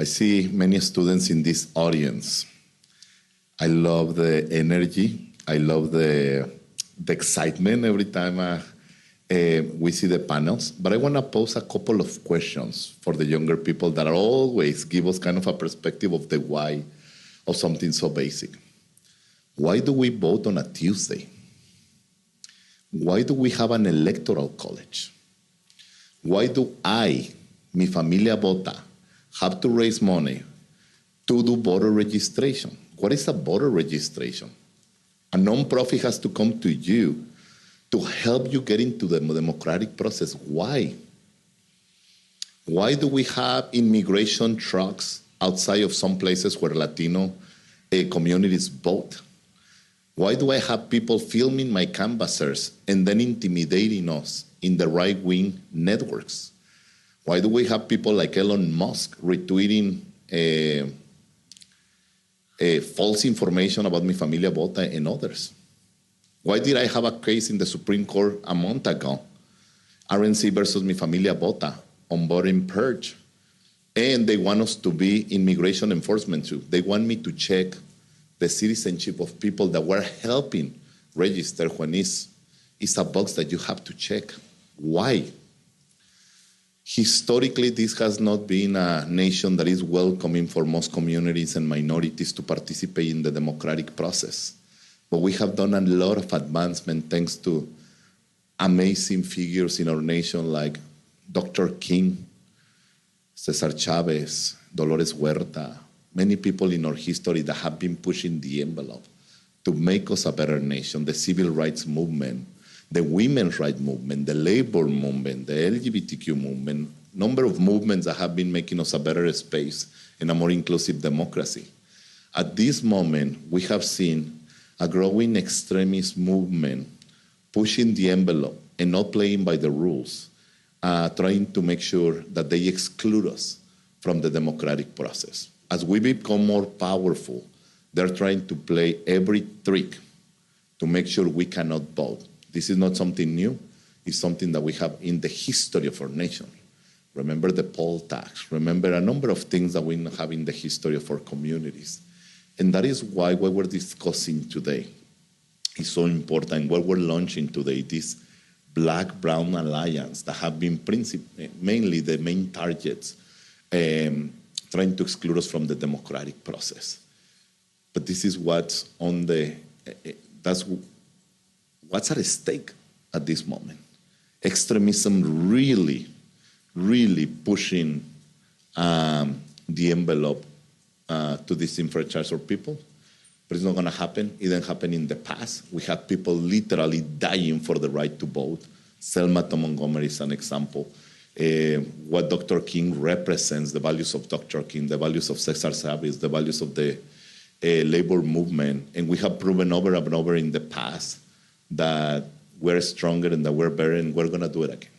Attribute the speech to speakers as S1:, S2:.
S1: I see many students in this audience. I love the energy. I love the excitement every time we see the panels. But I want to pose a couple of questions for the younger people that are always give us kind of a perspective of the why of something so basic. Why do we vote on a Tuesday? Why do we have an electoral college? Why do I, mi familia vota, have to raise money to do voter registration? What is a voter registration? A nonprofit has to come to you to help you get into the democratic process. Why? Why do we have immigration trucks outside of some places where Latino communities vote? Why do I have people filming my canvassers and then intimidating us in the right-wing networks? Why do we have people like Elon Musk retweeting false information about Mi Familia Vota and others? Why did I have a case in the Supreme Court a month ago, RNC versus Mi Familia Vota, on voting purge? And they want us to be immigration enforcement too. They want me to check the citizenship of people that were helping register when it's a box that you have to check. Why? Historically, this has not been a nation that is welcoming for most communities and minorities to participate in the democratic process. But we have done a lot of advancement thanks to amazing figures in our nation like Dr. King, Cesar Chavez, Dolores Huerta, many people in our history that have been pushing the envelope to make us a better nation. The civil rights movement, the women's rights movement, the labor movement, the LGBTQ movement, number of movements that have been making us a better space and a more inclusive democracy. At this moment, we have seen a growing extremist movement pushing the envelope and not playing by the rules, trying to make sure that they exclude us from the democratic process. As we become more powerful, they're trying to play every trick to make sure we cannot vote. This is not something new. It's something that we have in the history of our nation. Remember the poll tax. Remember a number of things that we have in the history of our communities. And that is why what we're discussing today is so important. What we're launching today, this Black-Brown Alliance that have been mainly the main targets trying to exclude us from the democratic process. But this is what's what's at stake at this moment. Extremism really, really pushing the envelope to disenfranchise our people. But it's not going to happen. It didn't happen in the past. We had people literally dying for the right to vote. Selma to Montgomery is an example. What Dr. King represents, the values of Dr. King, the values of Cesar Chavez, the values of the labor movement. And we have proven over and over in the past that we're stronger and that we're better, and we're going to do it again.